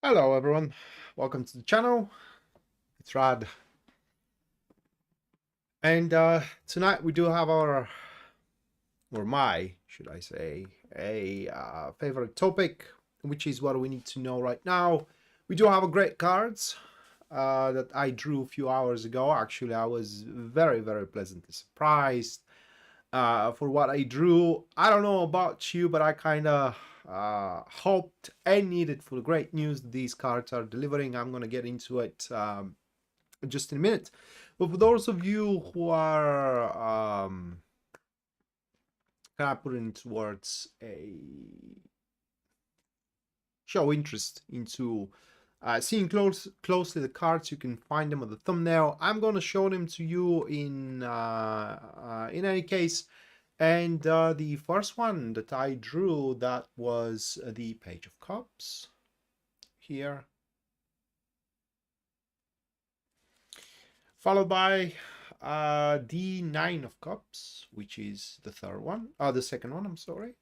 Hello everyone, welcome to the channel. It's Rad, and tonight we do have our, or my, should I say, a favorite topic, which is what we need to know right now. We do have a great cards that I drew a few hours ago. Actually, I was very pleasantly surprised for what I drew. I don't know about you, but I kind of hoped and needed for the great news that these cards are delivering. I'm going to get into it just in a minute. But for those of you who are, can I put it into words, show interest into seeing closely the cards, you can find them on the thumbnail. I'm going to show them to you in any case. And the first one that I drew, that was the Page of Cups here, followed by the Nine of Cups, which is the second one, I'm sorry.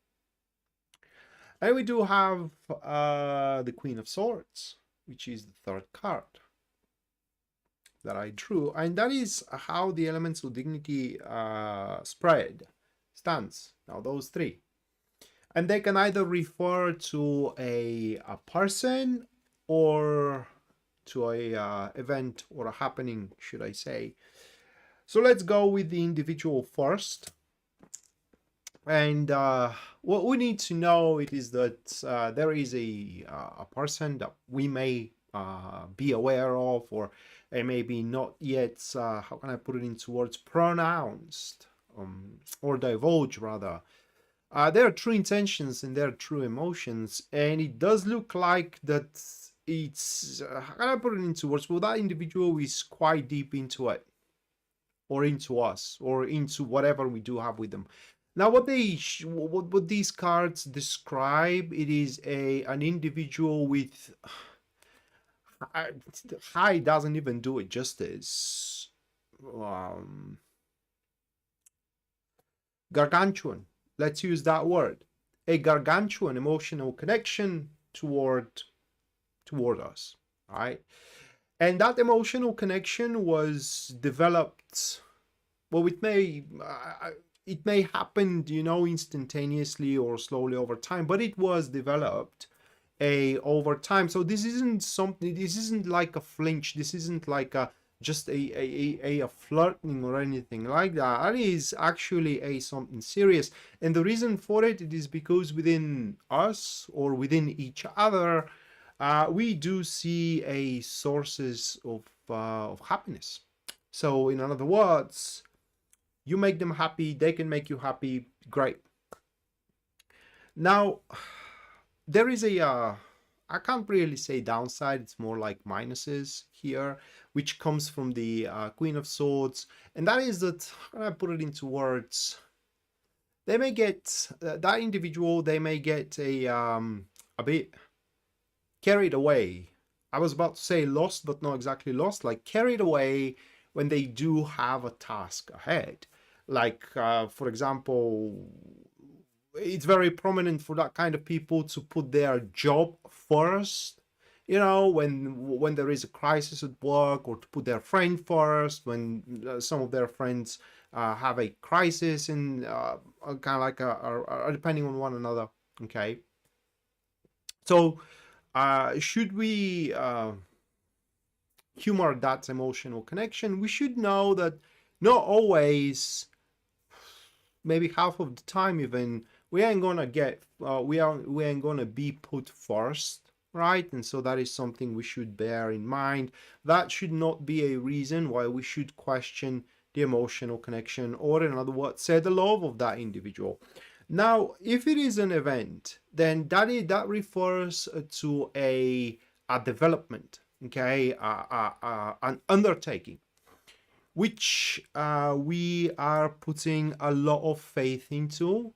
And we do have the Queen of Swords, which is the third card that I drew. And that is how the elemental dignity spread stands. Now those three. And they can either refer to a person or to a event or a happening, should I say. So let's go with the individual first. And what we need to know it is that there is a person that we may be aware of, or maybe not yet, how can I put it into words, pronounced, or divulge rather, their true intentions and their true emotions. And it does look like that it's, how can I put it into words, well, that individual is quite deep into it, or into us, or into whatever we do have with them. Now, what these cards describe, it is an individual with, high doesn't even do it justice, gargantuan, let's use that word, a gargantuan emotional connection toward us, all right? And that emotional connection was developed, well, it may happen, you know, instantaneously or slowly over time, but it was developed over time. So this isn't something, this isn't like a flinch, this isn't like just a flirting or anything like that. It is actually something serious. And the reason for it is because within us, or within each other, we do see sources of happiness. So in other words, you make them happy, they can make you happy, great. Now, there is I can't really say downside, it's more like minuses here, which comes from the Queen of Swords. And that is that, I put it into words, they may get, that individual, they may get a bit carried away. I was about to say lost, but not exactly lost, like carried away when they do have a task ahead. Like, for example, it's very prominent for that kind of people to put their job first, you know, when there is a crisis at work, or to put their friend first when some of their friends have a crisis, and kind of like are depending on one another. Okay, so should we humor that emotional connection, we should know that not always, maybe half of the time even, we ain't gonna get we ain't gonna be put first, right? And so that is something we should bear in mind. That should not be a reason why we should question the emotional connection, or in other words, say the love of that individual. Now, if it is an event, then that refers to a development, okay, an undertaking, which we are putting a lot of faith into.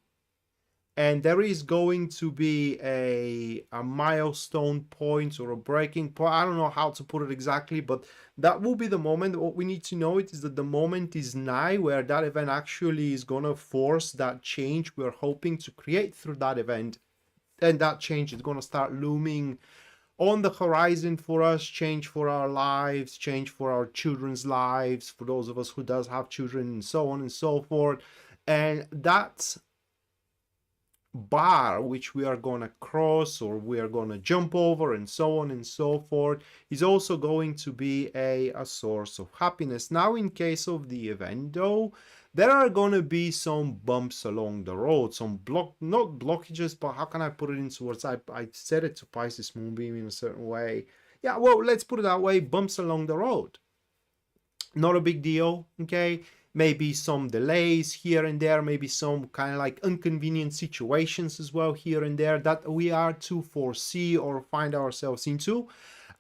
And there is going to be a milestone point, or a breaking point. I don't know how to put it exactly, but that will be the moment. What we need to know is that the moment is nigh, where that event actually is going to force that change we're hoping to create through that event. And that change is going to start looming on the horizon for us, change for our lives, change for our children's lives, for those of us who does have children, and so on and so forth. And that's bar which we are going to cross or we are going to jump over and so on and so forth is also going to be a source of happiness. Now, in case of the event though, there are going to be some bumps along the road, some not blockages, but how can I put it into words? I said it to Pisces Moonbeam in a certain way. Yeah, well, let's put it that way, bumps along the road. Not a big deal, okay? Maybe some delays here and there, maybe some kind of like inconvenient situations as well here and there that we are to foresee or find ourselves into.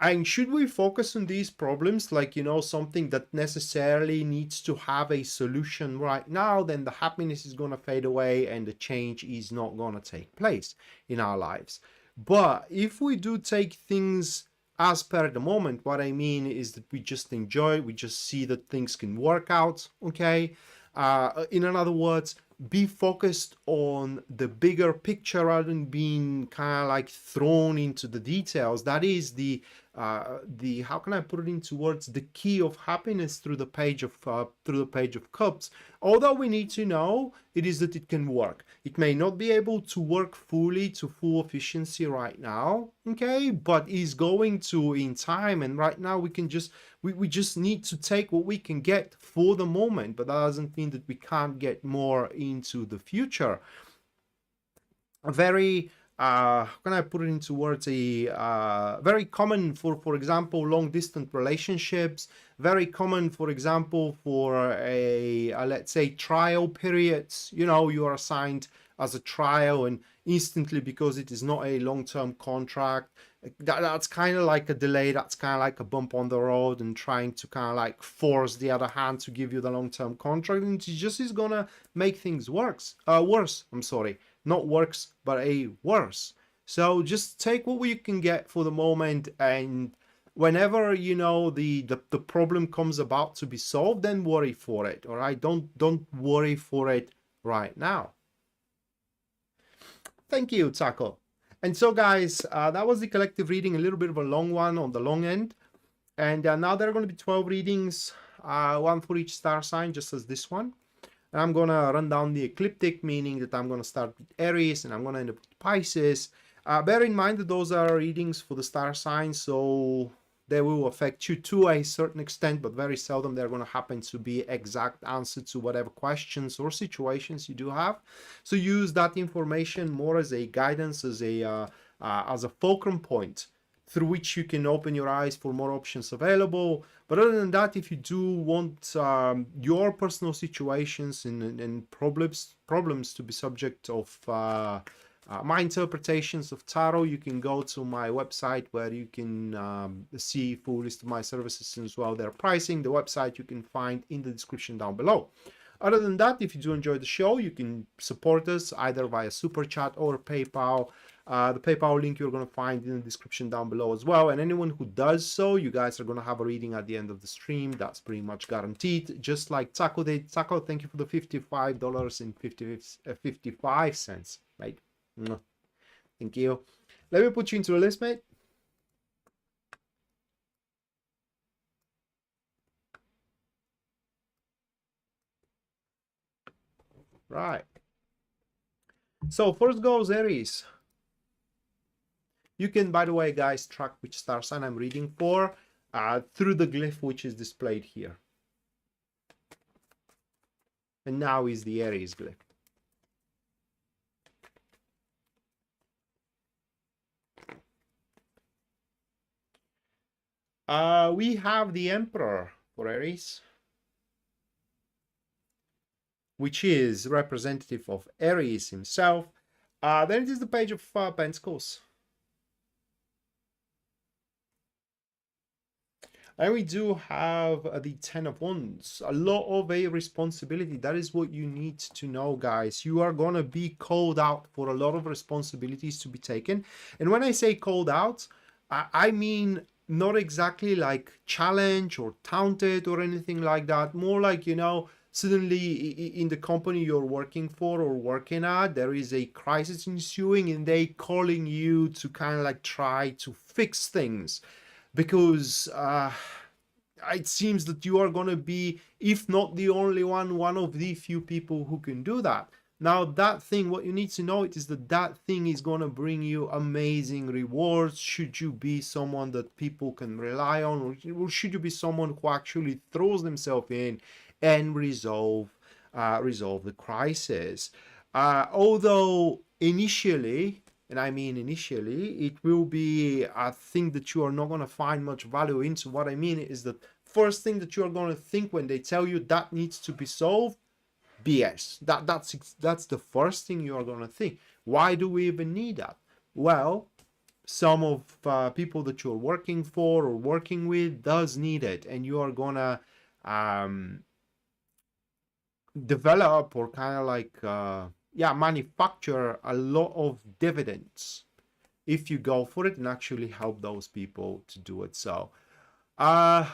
And should we focus on these problems like, you know, something that necessarily needs to have a solution right now, then the happiness is going to fade away and the change is not going to take place in our lives. But if we do take things as per the moment, what I mean is that we just enjoy, we just see that things can work out, okay? In other words, be focused on the bigger picture rather than being kind of like thrown into the details. That is the how can I put it into words, the key of happiness through the page of cups. Although we need to know it is that it can work. It may not be able to work fully to full efficiency right now, okay, but is going to in time. And right now we can just we just need to take what we can get for the moment, but that doesn't mean that we can't get more into the future. A very how can I put it into words, a very common for example long distance relationships, very common for example for a let's say trial periods. You know, you are assigned as a trial and instantly, because it is not a long-term contract, that's kind of like a delay, that's kind of like a bump on the road and trying to kind of like force the other hand to give you the long-term contract, and it just is gonna make things worse. I'm sorry, not works, but a worse. So just take what you can get for the moment, and whenever you know the problem comes about to be solved, then worry for it. All right, don't worry for it right now. Thank you, Taco. And so guys, that was the collective reading, a little bit of a long one on the long end. And now there are going to be 12 readings, one for each star sign, just as this one. And I'm going to run down the ecliptic, meaning that I'm going to start with Aries and I'm going to end up with Pisces. Bear in mind that those are readings for the star signs, so they will affect you to a certain extent, but very seldom they're going to happen to be exact answer to whatever questions or situations you do have. So use that information more as a guidance, as a fulcrum point through which you can open your eyes for more options available. But other than that, if you do want your personal situations and problems to be subject of my interpretations of tarot, you can go to my website where you can see full list of my services as well, their pricing. The website you can find in the description down below. Other than that, if you do enjoy the show, you can support us either via Super Chat or PayPal. The PayPal link you're going to find in the description down below as well. And anyone who does so, you guys are going to have a reading at the end of the stream. That's pretty much guaranteed, just like Taco did. Taco, thank you for the $55.55, right? Thank you. Let me put you into a list, mate. Right. So first goes Aries. You can, by the way, guys, track which star sign I'm reading for through the glyph which is displayed here. And now is the Aries glyph. We have the Emperor for Aries, which is representative of Aries himself. Then it is the Page of Pentacles. And we do have the Ten of Wands, a lot of a responsibility. That is what you need to know, guys. You are going to be called out for a lot of responsibilities to be taken. And when I say called out, I mean not exactly like challenge or taunted or anything like that. More like, you know, suddenly in the company you're working for or working at, there is a crisis ensuing and they calling you to kind of like try to fix things, because it seems that you are going to be, if not the only one of the few people who can do that. Now that thing, what you need to know is that that thing is going to bring you amazing rewards should you be someone that people can rely on, or should you be someone who actually throws themselves in and resolve the crisis. Although initially, and I mean initially, it will be a thing that you are not going to find much value into. What I mean is that first thing that you are going to think when they tell you that needs to be solved, BS. That's the first thing you are going to think. Why do we even need that? Well, some of people that you're working for or working with does need it, and you are going to develop or kind of like manufacture a lot of dividends if you go for it and actually help those people to do it. So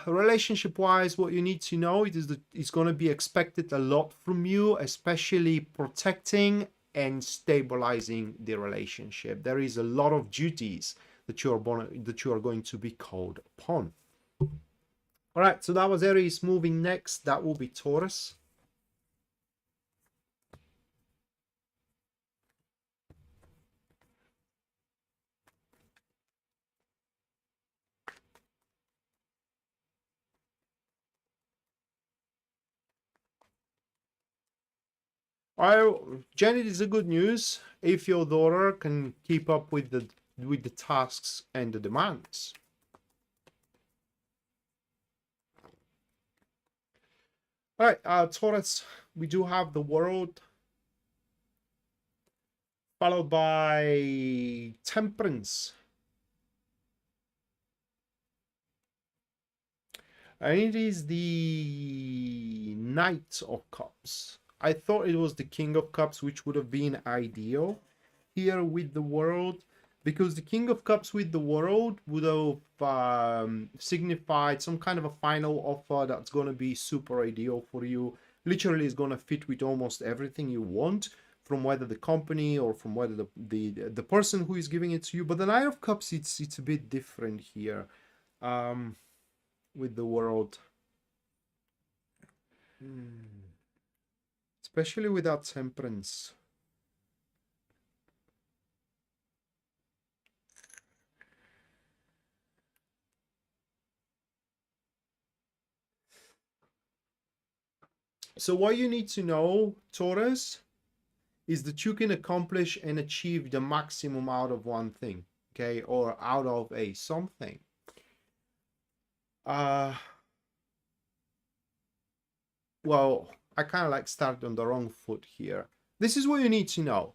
relationship wise, what you need to know is that it's going to be expected a lot from you, especially protecting and stabilizing the relationship. There is a lot of duties that you are going to be called upon. All right, so that was Aries. Moving next, that will be Taurus. Well, Janet, is a good news if your daughter can keep up with the tasks and the demands. All right, Taurus, we do have the World, followed by Temperance. And it is the Knight of Cups. I thought it was the King of Cups, which would have been ideal here with the World, because the King of Cups with the World would have signified some kind of a final offer that's going to be super ideal for you. Literally is going to fit with almost everything you want, from whether the company or from whether the person who is giving it to you. But the Knight of Cups, it's a bit different here with the World. Especially without Temperance. So what you need to know, Taurus, is that you can accomplish and achieve the maximum out of one thing, okay, or out of a something. Well, I kind of like started on the wrong foot here. This is what you need to know.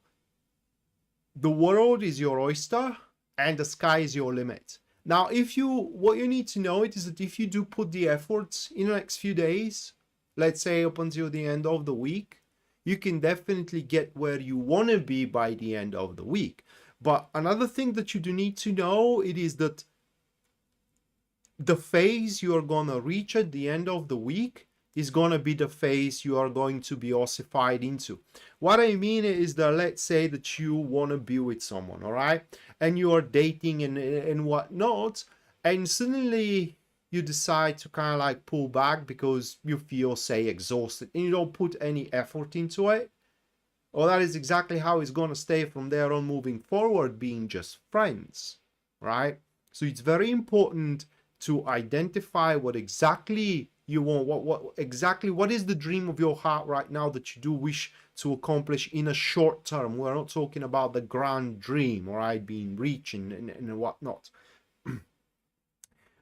The world is your oyster and the sky is your limit. Now, what you need to know is that if you do put the efforts in the next few days, let's say up until the end of the week, you can definitely get where you want to be by the end of the week. But another thing that you do need to know, it is that the phase you are going to reach at the end of the week is going to be the phase you are going to be ossified into. What I mean is that, let's say that you want to be with someone, all right, and you are dating and whatnot, and suddenly you decide to kind of like pull back because you feel, say, exhausted, and you don't put any effort into it. Well, that is exactly how it's going to stay from there on moving forward, being just friends, right? So it's very important to identify what exactly you want, what is the dream of your heart right now that you do wish to accomplish in a short term. We're not talking about the grand dream, all right, being rich and whatnot,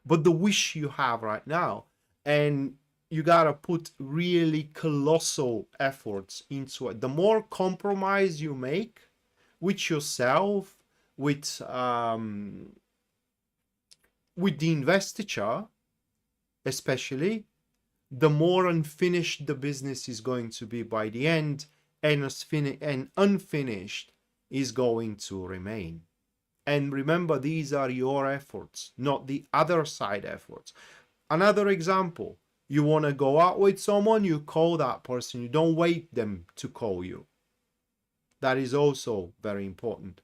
but the wish you have right now. And you gotta put really colossal efforts into it. The more compromise you make with yourself, with the investiture especially, the more unfinished the business is going to be by the end, and unfinished is going to remain. And remember, these are your efforts, not the other side efforts. Another example, You want to go out with someone, you call that person. You don't wait them to call you. That is also very important.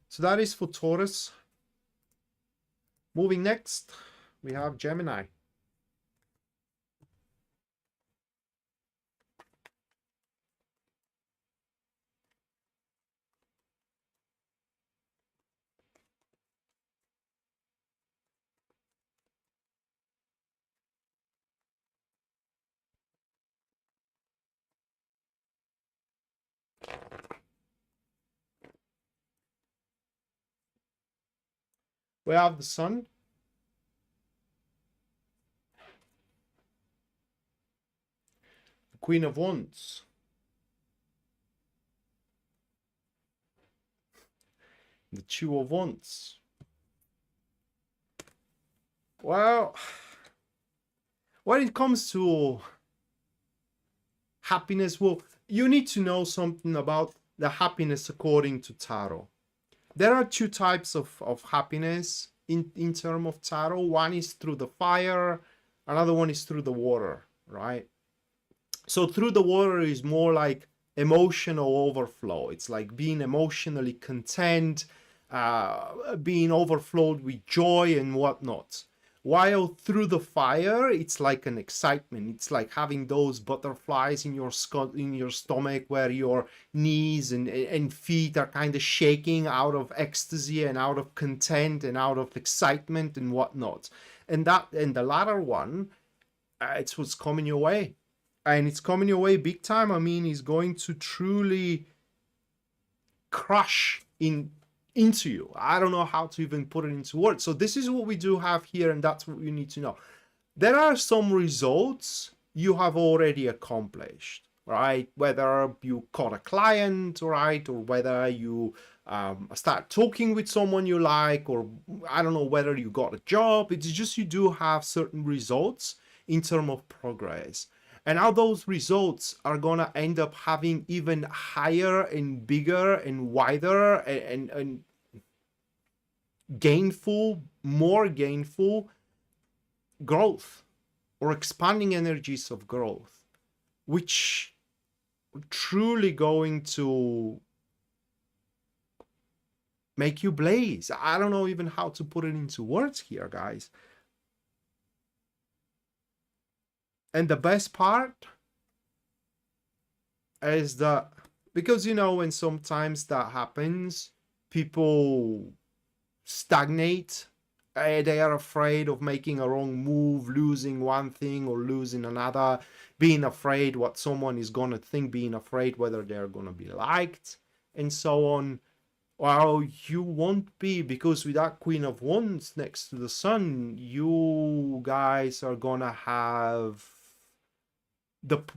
So that is for Taurus. Moving next, we have Gemini. We have the Sun, the Queen of Wands, the Two of Wands. Well, when it comes to happiness, well, you need to know something about the happiness according to tarot. There are two types of happiness in terms of tarot. One is through the fire, another one is through the water, right? So through the water is more like emotional overflow. It's like being emotionally content, being overflowed with joy and whatnot. While through the fire, it's like an excitement. It's like having those butterflies in your stomach, where your knees and feet are kind of shaking out of ecstasy and out of content and out of excitement and whatnot. And the latter one, it's what's coming your way. And it's coming your way big time. I mean, it's going to truly crush into you. I don't know how to even put it into words. So this is what we do have here, and that's what you need to know. There are some results you have already accomplished, right? Whether you caught a client, right, or whether you start talking with someone you like, or I don't know, whether you got a job. It's just you do have certain results in terms of progress. And now those results are gonna end up having even higher and bigger and wider and gainful, more gainful growth, or expanding energies of growth, which are truly going to make you blaze. I don't know even how to put it into words here, guys. And the best part is that, because you know, when sometimes that happens, people stagnate. They are afraid of making a wrong move, losing one thing or losing another, being afraid what someone is going to think, being afraid whether they're going to be liked, and so on. Well, you won't be, because with that Queen of Wands next to the Sun, you guys are going to have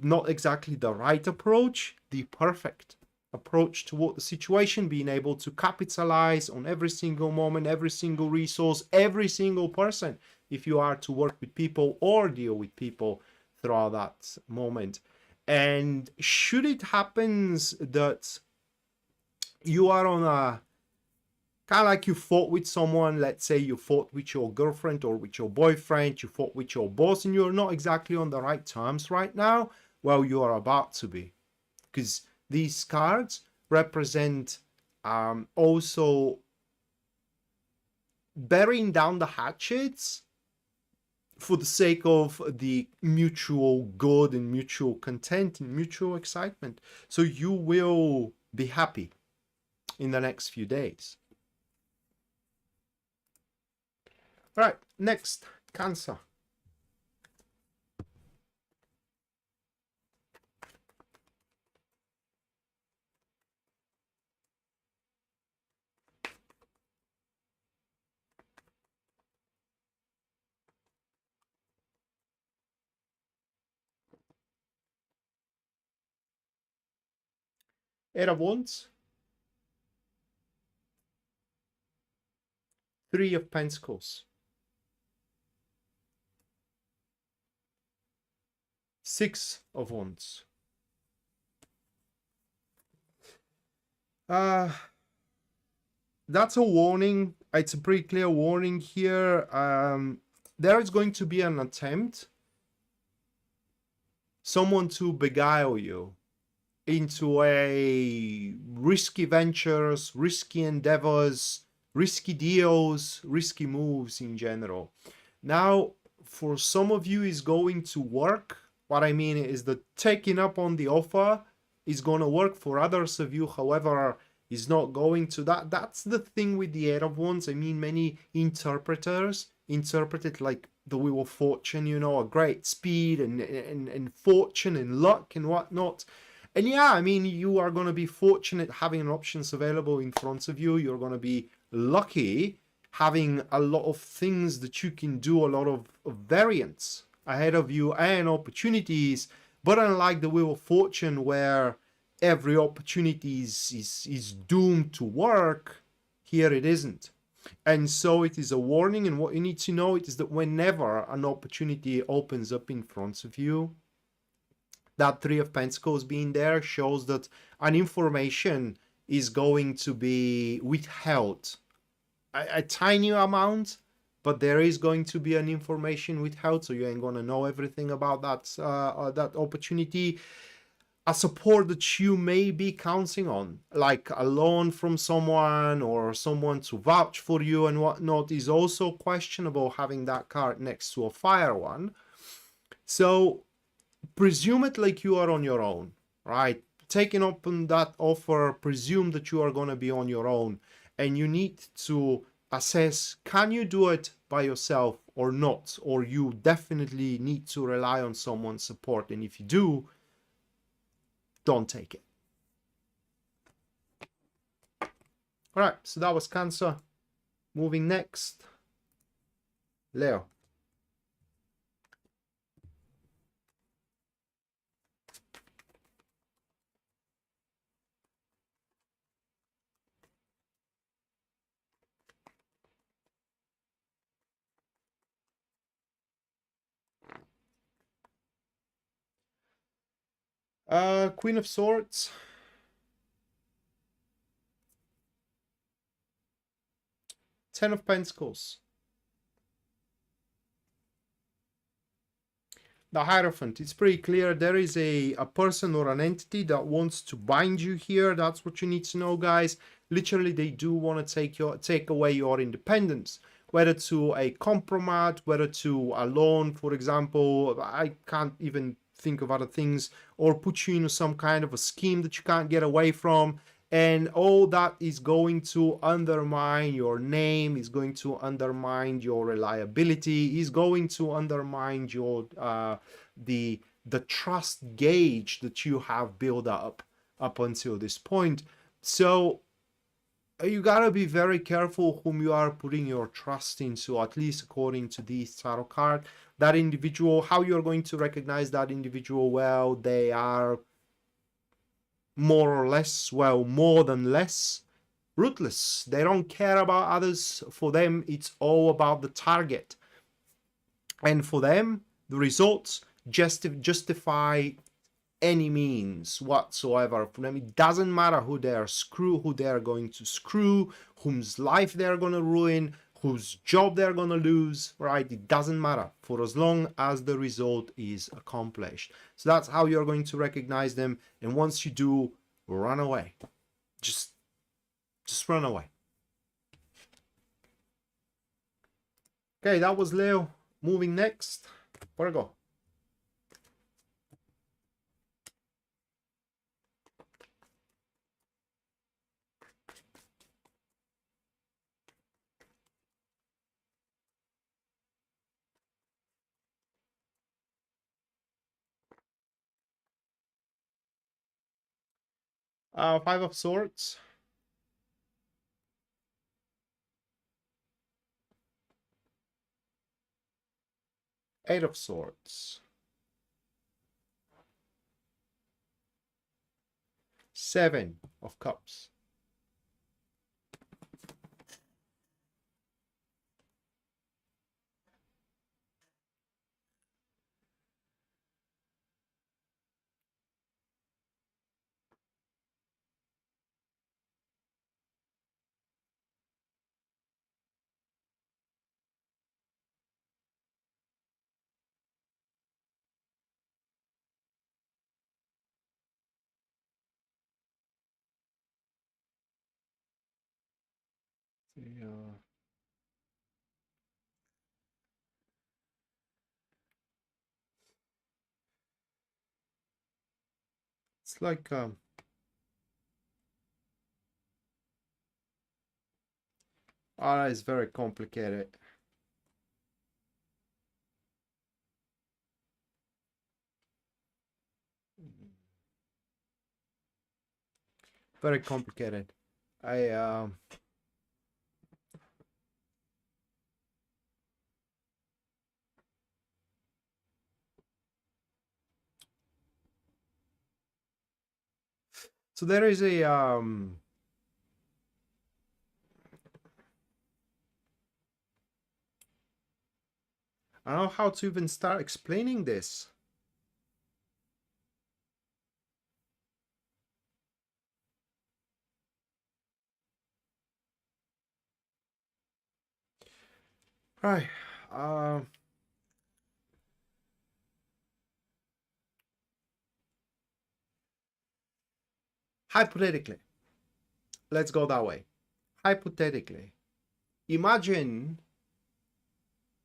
not exactly the right approach, the perfect approach toward the situation, being able to capitalize on every single moment, every single resource, every single person, if you are to work with people or deal with people throughout that moment. And should it happens that you are on a kind of like you fought with someone, let's say you fought with your girlfriend or with your boyfriend, you fought with your boss, and you're not exactly on the right terms right now, well, you are about to be, because these cards represent also burying down the hatchets for the sake of the mutual good and mutual content and mutual excitement. So you will be happy in the next few days. Right, next, Cancer. Eight of Wands, Three of Pentacles, Six of Wands. That's a warning it's a pretty clear warning here. There is going to be an attempt, someone to beguile you into a risky ventures, risky endeavors, risky deals, risky moves in general. Now, for some of you is going to work. What I mean is that taking up on the offer is going to work. For others of you, however, is not going to. That's the thing with the Eight of Wands. I mean, many interpreters interpret it like the Wheel of Fortune, you know, a great speed and fortune and luck and whatnot. And yeah, I mean, you are going to be fortunate having options available in front of you. You're going to be lucky having a lot of things that you can do, a lot of variants ahead of you and opportunities. But unlike the Wheel of Fortune, where every opportunity is doomed to work, here it isn't. And so it is a warning. And what you need to know is that whenever an opportunity opens up in front of you, that Three of Pentacles being there shows that an information is going to be withheld. A tiny amount, but there is going to be an information withheld, so you ain't going to know everything about that that opportunity. A support that you may be counting on, like a loan from someone or someone to vouch for you and whatnot, is also questionable, having that card next to a fire one. So presume it like you are on your own, right? Taking up on that offer, presume that you are going to be on your own, and you need to assess, can you do it by yourself or not? Or you definitely need to rely on someone's support. And if you do, don't take it. All right, so that was Cancer. Moving next, Leo. Queen of Swords. Ten of Pentacles. The Hierophant. It's pretty clear there is a person or an entity that wants to bind you here. That's what you need to know, guys. Literally, they do want to take away your independence, whether to a compromise, whether to a loan, for example. I can't even think of other things, or put you into some kind of a scheme that you can't get away from. And all that is going to undermine your name, is going to undermine your reliability, is going to undermine your the trust gauge that you have built up until this point. So you gotta be very careful whom you are putting your trust into, at least according to this tarot card. That individual, how you're going to recognize that individual? Well, they are more or less, well, more than less, ruthless. They don't care about others. For them, it's all about the target. And for them, the results justify any means whatsoever. For them, it doesn't matter who they are going to screw, whose life they're going to ruin, whose job they're going to lose, right? It doesn't matter, for as long as the result is accomplished. So that's how you're going to recognize them. And once you do, run away. Just run away. Okay, that was Leo. Moving next, Virgo. Five of Swords. Eight of Swords. Seven of Cups. Yeah. It's like it's very complicated. Very complicated. I So there is a I don't know how to even start explaining this. Right. Hypothetically, let's go that way. Hypothetically, imagine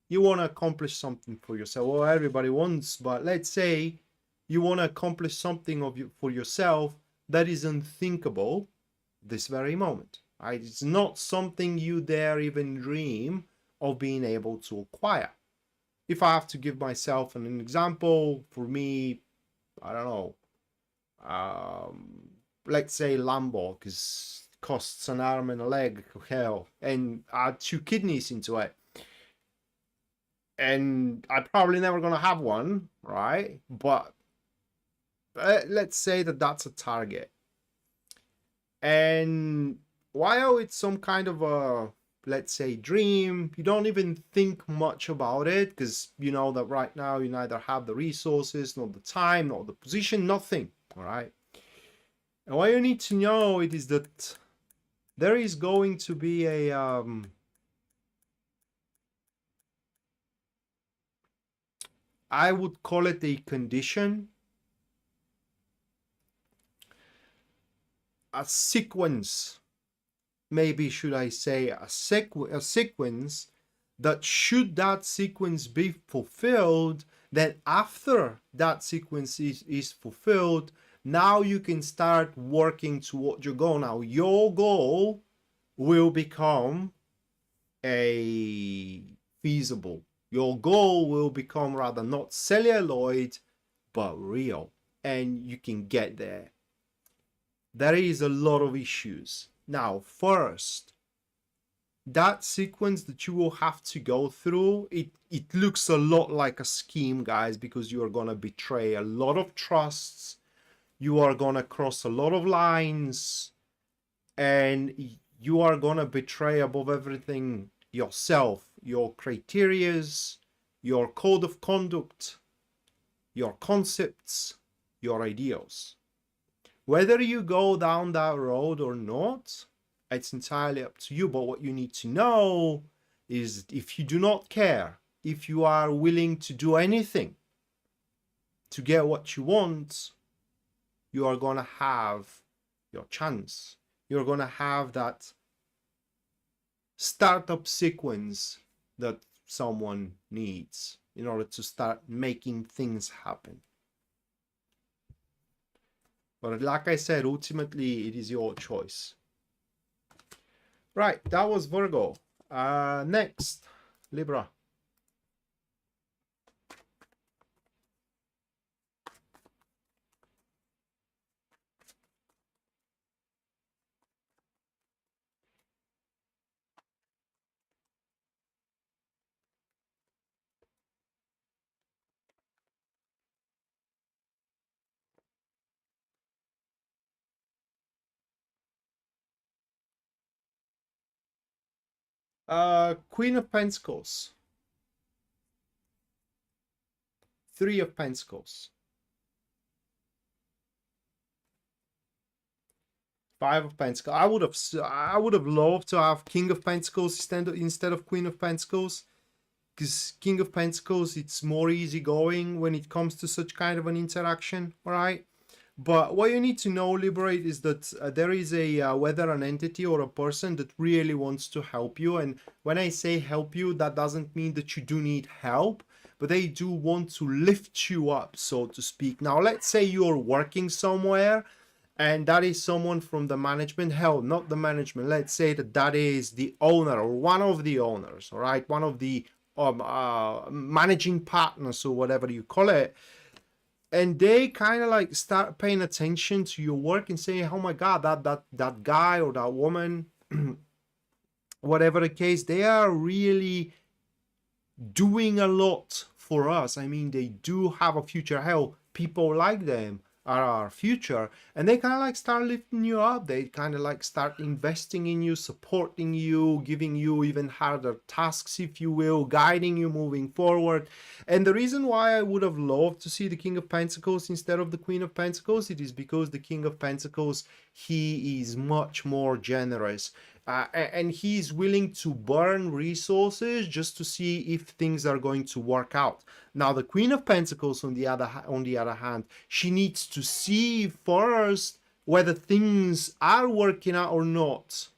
you want to accomplish something for yourself. Well, everybody wants, but let's say you want to accomplish something for yourself that is unthinkable this very moment. Right? It's not something you dare even dream of being able to acquire. If I have to give myself an example, for me, I don't know, let's say Lambo, because it costs an arm and a leg, hell, and add 2 kidneys into it. And I'm probably never going to have one, right? But let's say that that's a target. And while it's some kind of a, let's say, dream, you don't even think much about it because you know that right now you neither have the resources, nor the time, nor the position, nothing, all right? And what you need to know it is that there is going to be a I would call it a condition, a sequence, maybe should I say a sequence that should that sequence be fulfilled, then after that sequence is fulfilled, now you can start working toward your goal. Now your goal will become a feasible. Your goal will become rather not celluloid, but real. And you can get there. There is a lot of issues. Now, first, that sequence that you will have to go through, it looks a lot like a scheme, guys, because you are going to betray a lot of trusts. You are going to cross a lot of lines. And you are going to betray above everything yourself, your criterias, your code of conduct, your concepts, your ideals. Whether you go down that road or not, it's entirely up to you. But what you need to know is if you do not care, if you are willing to do anything to get what you want, you are going to have your chance. You're going to have that startup sequence that someone needs in order to start making things happen. But like I said, ultimately, it is your choice. Right, that was Virgo. Next, Libra. Queen of Pentacles. 3 of Pentacles. 5 of Pentacles. I would have loved to have King of Pentacles instead of Queen of Pentacles, because King of Pentacles, it's more easygoing when it comes to such kind of an interaction, all right? But what you need to know, Liberate, is that there is a whether an entity or a person that really wants to help you. And when I say help you, that doesn't mean that you do need help, but they do want to lift you up, so to speak. Now, let's say you're working somewhere and that is someone from the management. Hell, not the management. Let's say that that is the owner or one of the owners, all right? One of the managing partners or whatever you call it. And they kind of like start paying attention to your work and saying, oh my God, that guy or that woman, whatever the case, they are really doing a lot for us. I mean, they do have a future. Hell, people like them are our future, and they kind of like start lifting you up. They kind of like start investing in you, supporting you, giving you even harder tasks, if you will, guiding you moving forward. And the reason why I would have loved to see the King of Pentacles instead of the Queen of Pentacles, it is because the King of Pentacles, he is much more generous. And he's willing to burn resources just to see if things are going to work out. Now, the Queen of Pentacles, on the other hand, she needs to see first whether things are working out or not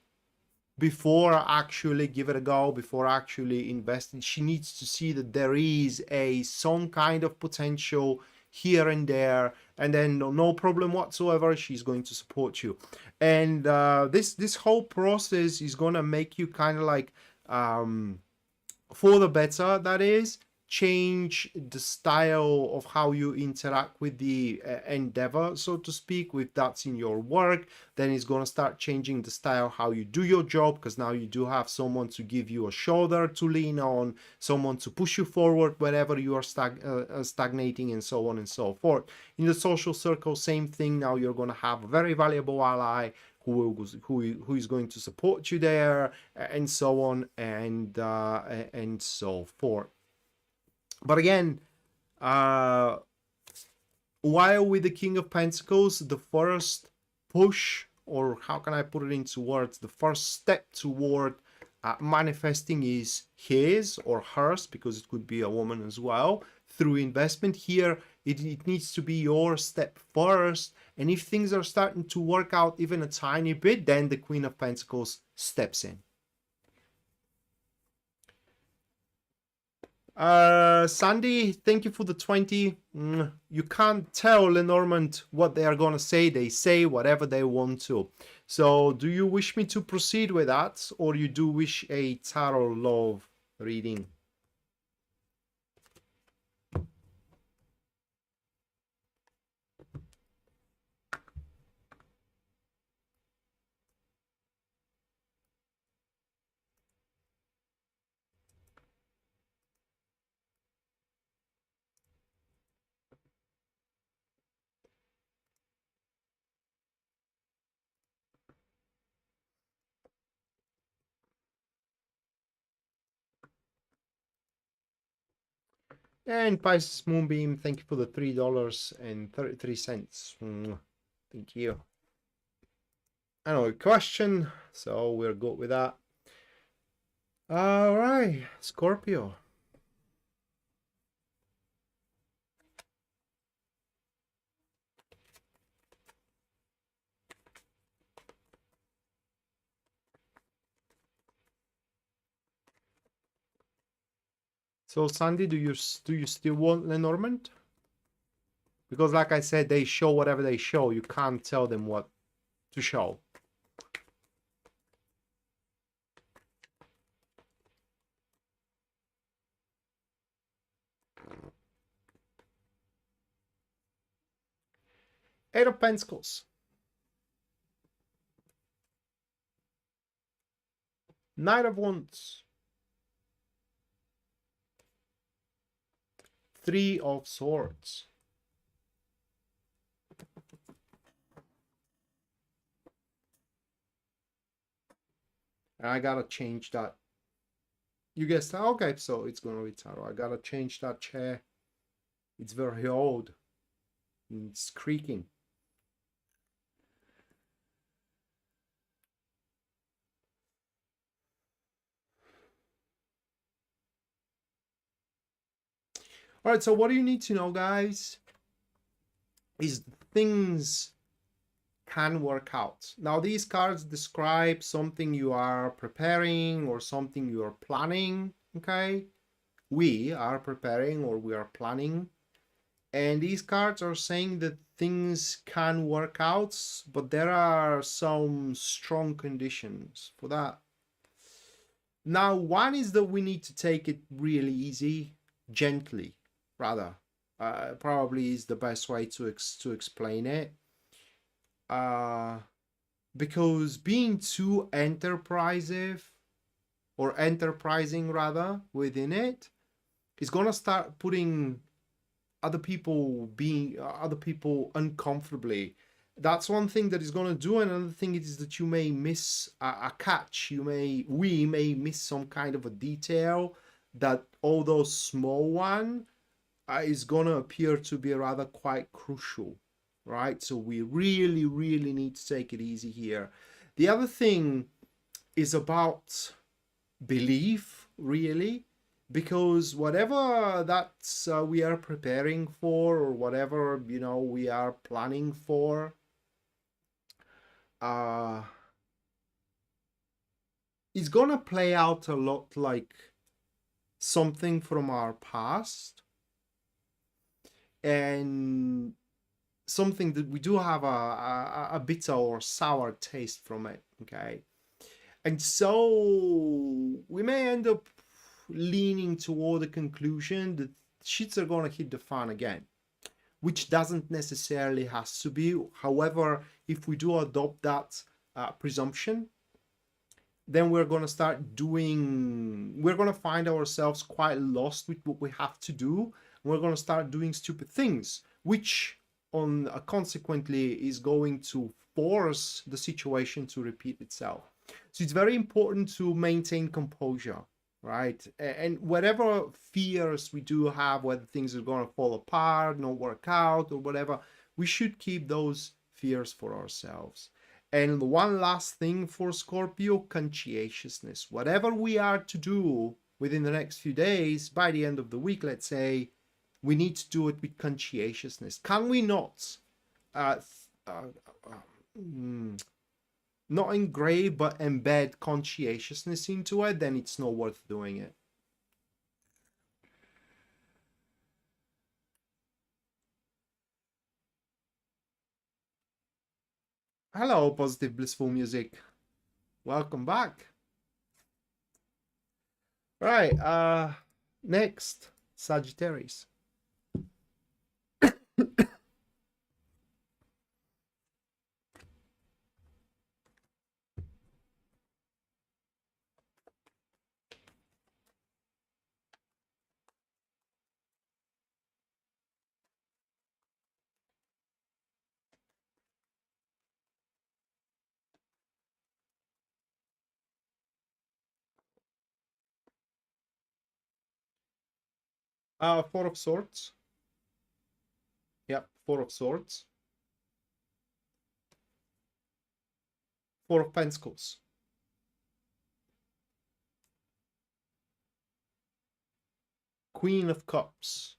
before actually give it a go, before actually investing. She needs to see that there is some kind of potential here and there, and then no problem whatsoever, she's going to support you. And this whole process is gonna make you kind of like for the better, that is, change the style of how you interact with the endeavor, so to speak. With that's in your work, then it's going to start changing the style how you do your job, because now you do have someone to give you a shoulder to lean on, someone to push you forward wherever you are stagnating, and so on and so forth. In the social circle, same thing. Now you're going to have a very valuable ally who is going to support you there, and so on and so forth. But again, while with the King of Pentacles, the first push, or how can I put it into words, the first step toward manifesting is his or hers, because it could be a woman as well, through investment. Here, it needs to be your step first. And if things are starting to work out even a tiny bit, then the Queen of Pentacles steps in. Sandy, thank you for the 20. You can't tell Lenormand what they are going to say. They say whatever they want to. So do you wish me to proceed with that, or you do wish a tarot love reading? And Pisces Moonbeam, thank you for the $3.33. Thank you. I know a question, so we're good with that. All right, Scorpio. So Sandy, do you still want Lenormand? Because like I said, they show whatever they show. You can't tell them what to show. Eight of Pentacles. Knight of Wands. Three of Swords. And I gotta change that. You guessed that? Okay, so it's gonna be tarot. I gotta change that chair. It's very old. It's creaking. All right, so what do you need to know, guys, is things can work out. Now, these cards describe something you are preparing or something you are planning, okay? We are preparing or we are planning. And these cards are saying that things can work out, but there are some strong conditions for that. Now, one is that we need to take it really easy, gently, rather. Probably is the best way to explain it. Because being too enterprising rather within it is gonna start putting other people uncomfortably. That's one thing that is gonna do. Another thing is that you may miss a catch. We may miss some kind of a detail that, although small one, is gonna appear to be rather quite crucial. Right? So we really, really need to take it easy here. The other thing is about belief, really, because whatever that we are preparing for, or whatever, we are planning for, is gonna play out a lot like something from our past, and something that we do have a bitter or sour taste from it, okay? And so we may end up leaning toward the conclusion that shits are gonna hit the fan again, which doesn't necessarily has to be. However, if we do adopt that presumption, then we're gonna find ourselves quite lost with what we have to do. We're gonna start doing stupid things, which consequently is going to force the situation to repeat itself. So it's very important to maintain composure, right? And whatever fears we do have, whether things are going to fall apart, not work out, or whatever, we should keep those fears for ourselves. And one last thing for Scorpio, conscientiousness. Whatever we are to do within the next few days, by the end of the week, let's say, we need to do it with conscientiousness. Can we not not engrave but embed conscientiousness into it? Then it's not worth doing it. Hello, Positive Blissful Music. Welcome back. Right, next, Sagittarius. Four of Swords. Yep, Four of Swords. Four of Pentacles. Queen of Cups.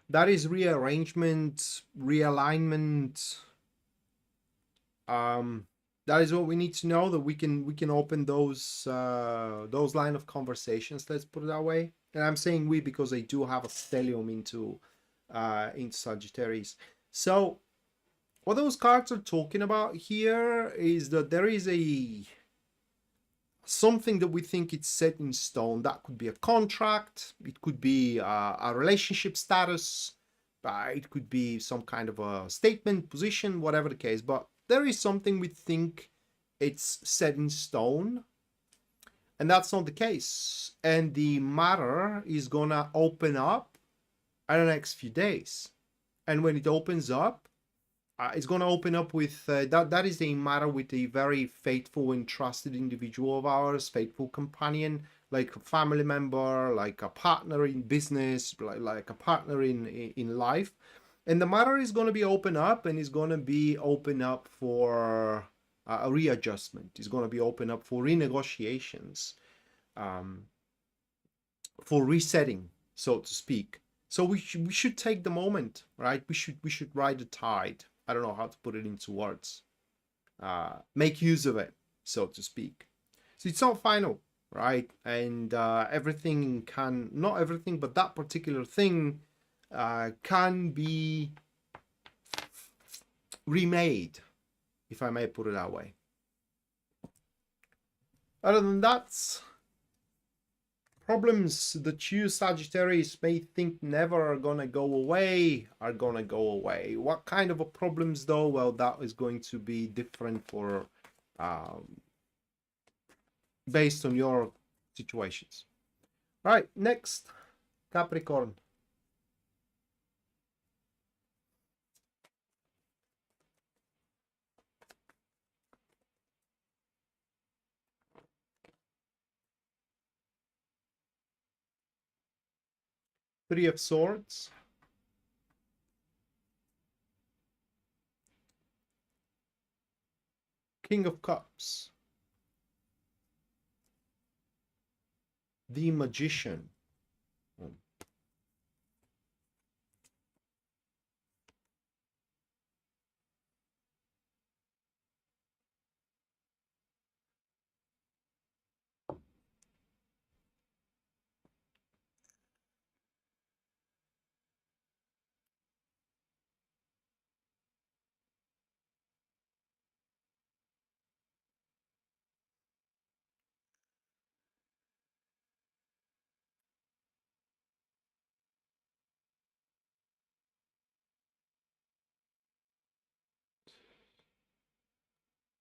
That is rearrangement, realignment. That is what we need to know, that we can open those line of conversations, let's put it that way. And I'm saying we because I do have a stellium into Sagittarius. So what those cards are talking about here is that there is something that we think it's set in stone. That could be a contract, it could be a relationship status, it could be some kind of a statement, position, whatever the case, but there is something we think it's set in stone, and that's not the case. And the matter is gonna open up in the next few days, and when it opens up, it's going to open up with that is a matter with a very faithful and trusted individual of ours, faithful companion, like a family member, like a partner in business, like a partner in life. And the matter is going to be open up, and is going to be open up for a readjustment. It's going to be open up for renegotiations, for resetting, so to speak. So we should take the moment, right? We should ride the tide. I don't know how to put it into words. Make use of it, so to speak. So it's not final, right? And everything can, not everything, but that particular thing can be remade, if I may put it that way. Other than that, problems that you Sagittarius may think never are gonna go away are gonna go away. What kind of a problems though? Well, that is going to be different for based on your situations. All right, next, Capricorn. Three of Swords. King of Cups. The Magician.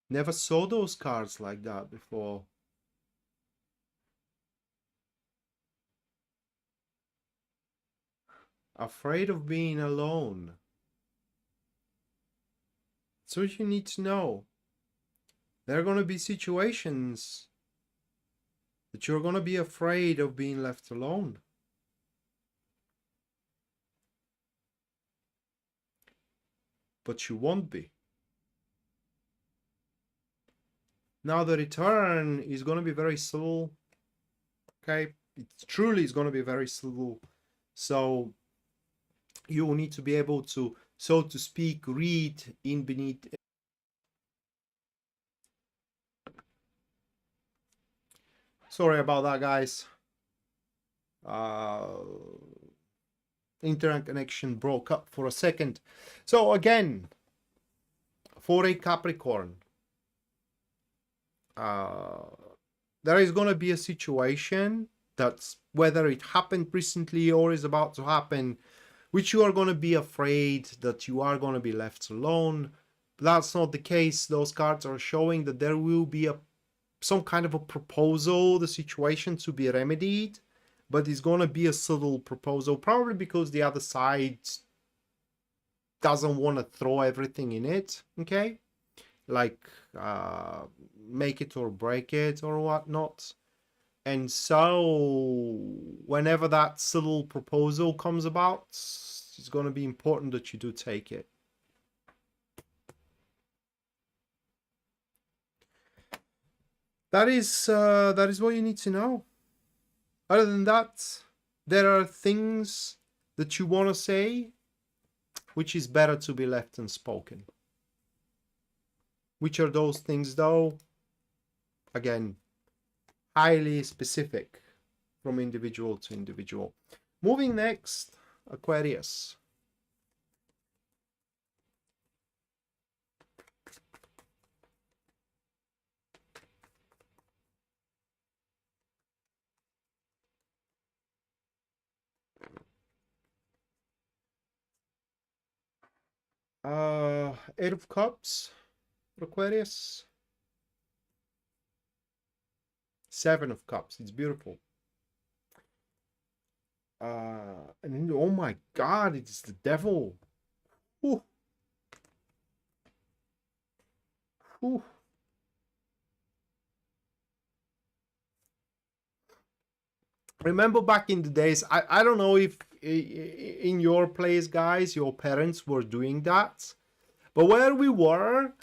Never saw those cards like that before. Afraid of being alone. That's what you need to know. There are going to be situations that you're going to be afraid of being left alone. But you won't be. Now the return is going to be very subtle. Okay, it truly is going to be very subtle. So you will need to be able to, so to speak, read in beneath. Sorry about that, guys. Internet connection broke up for a second. So again, for a Capricorn, there is going to be a situation that's, whether it happened recently or is about to happen, which you are going to be afraid that you are going to be left alone. That's not the case. Those cards are showing that there will be some kind of a proposal, the situation to be remedied, but it's going to be a subtle proposal, probably because the other side doesn't want to throw everything in it, okay? Like make it or break it or whatnot. And so whenever that subtle proposal comes about, it's going to be important that you do take it. That is what you need to know. Other than that, there are things that you want to say, which is better to be left unspoken. Which are those things, though? Again, highly specific from individual to individual. Moving next, Aquarius. Eight of Cups for Aquarius. Seven of Cups. It's beautiful. And then, oh my God, it's the devil. Ooh. Ooh. Remember back in the days, I don't know if in your place, guys, your parents were doing that. But where we were,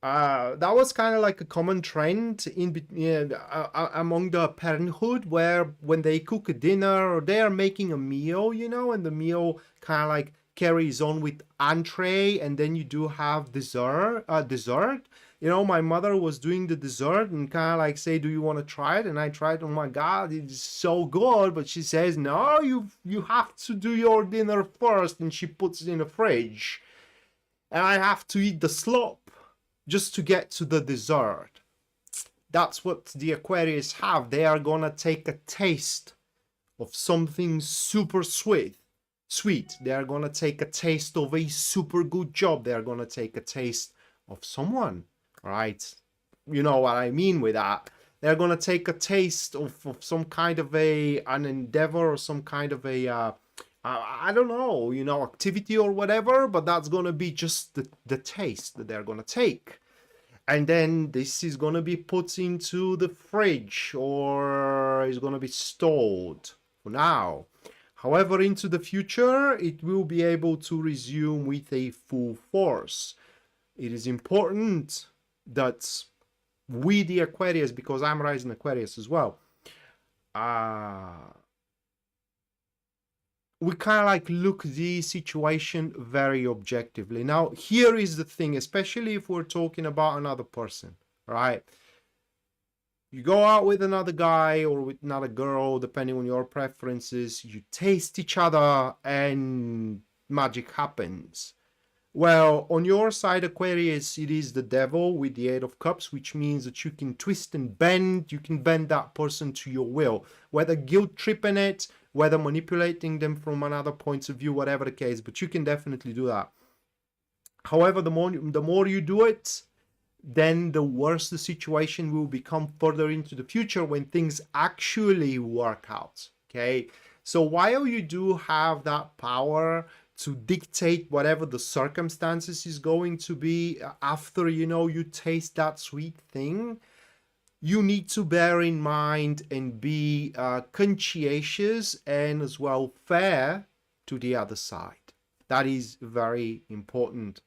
that was kind of like a common trend among the parenthood, where when they cook a dinner or they are making a meal, you know, and the meal kind of like carries on with entree, and then you do have dessert. You know, my mother was doing the dessert and kind of like say, do you want to try it? And I tried. Oh my God, it's so good. But she says, no, you have to do your dinner first. And she puts it in the fridge. And I have to eat the slop just to get to the dessert. That's what the Aquarius have. They are gonna take a taste of something super sweet. They are gonna take a taste of a super good job. They are gonna take a taste of someone, right? You know what I mean with that. They're gonna take a taste of some kind of an endeavor or some kind of a I don't know, you know, activity or whatever, but that's gonna be just the taste that they're gonna take. And then this is gonna be put into the fridge or is gonna be stored for now. However, into the future, it will be able to resume with a full force. It is important that we, the Aquarius, because I'm rising Aquarius as well, we kind of like look the situation very objectively. Now, here is the thing, especially if we're talking about another person, right? You go out with another guy or with another girl, depending on your preferences, you taste each other and magic happens. Well, on your side, Aquarius, it is the devil with the Eight of Cups, which means that you can twist and bend. You can bend that person to your will, whether guilt tripping it, whether manipulating them from another point of view, whatever the case, but you can definitely do that. However, the more you do it, then the worse the situation will become further into the future when things actually work out, okay? So while you do have that power to dictate whatever the circumstances is going to be after, you know, you taste that sweet thing, you need to bear in mind and be conscientious and as well fair to the other side. That is very important.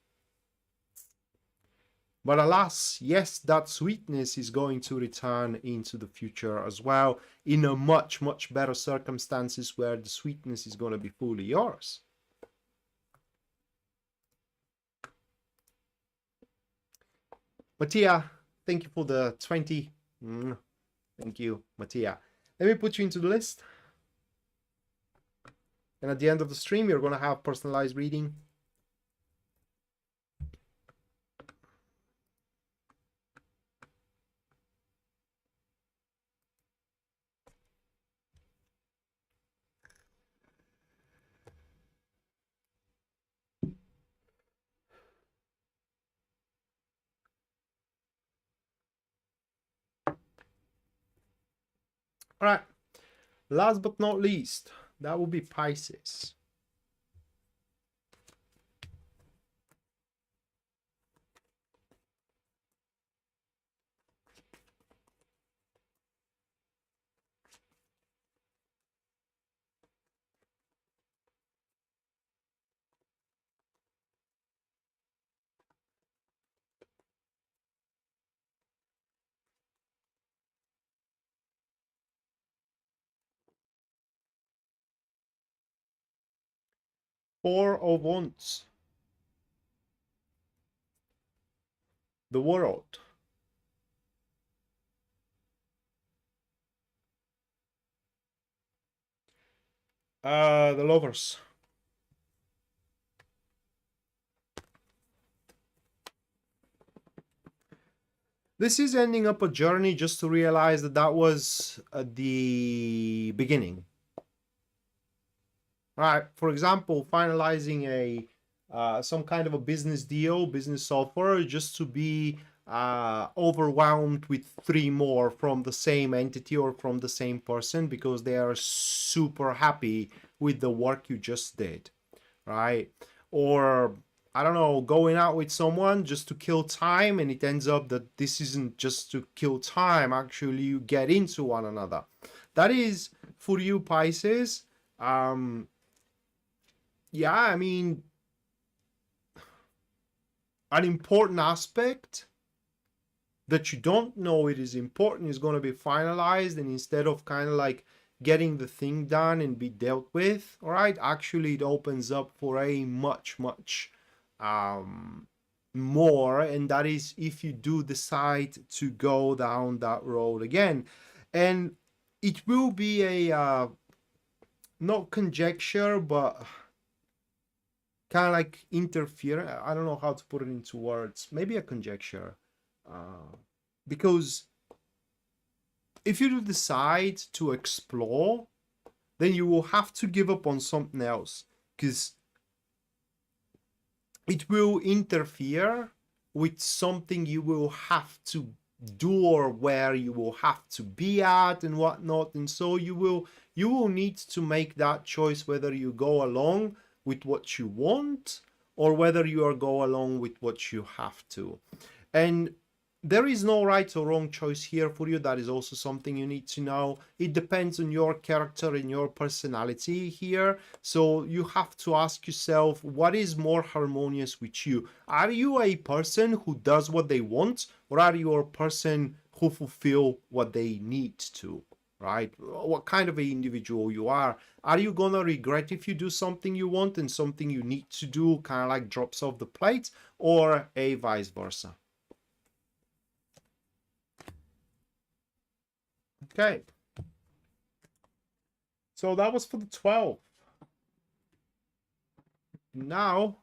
But alas, yes, that sweetness is going to return into the future as well in a much, much better circumstances where the sweetness is going to be fully yours. Mattia, thank you for the 20. Thank you, Mattia. Let me put you into the list. And at the end of the stream, you're going to have personalized reading. All right. Last but not least, that will be Pisces. Four of Wands. The World. The Lovers. This is ending up a journey just to realize that that was the beginning. Right. For example, finalizing a some kind of a business deal, business offer, just to be overwhelmed with 3 more from the same entity or from the same person because they are super happy with the work you just did, right? Or I don't know, going out with someone just to kill time, and it ends up that this isn't just to kill time, actually you get into one another. That is for you, Pisces. yeah, I mean, an important aspect that you don't know it is important is going to be finalized, and instead of kind of like getting the thing done and be dealt with, all right, actually it opens up for a much more, and that is if you do decide to go down that road again. And it will be a not conjecture, but kind of like interfere. I don't know how to put it into words. Maybe a conjecture, because if you decide to explore, then you will have to give up on something else, because it will interfere with something you will have to do, or where you will have to be at and whatnot. And so you will need to make that choice, whether you go along with what you want or whether you are go along with what you have to. And there is no right or wrong choice here for you. That is also something you need to know. It depends on your character and your personality here. So you have to ask yourself, what is more harmonious with you? Are you a person who does what they want, or are you a person who fulfill what they need to? Right? What kind of an individual you are? Are you gonna regret if you do something you want and something you need to do kind of like drops off the plate, or a vice versa? Okay, so that was for the 12. Now,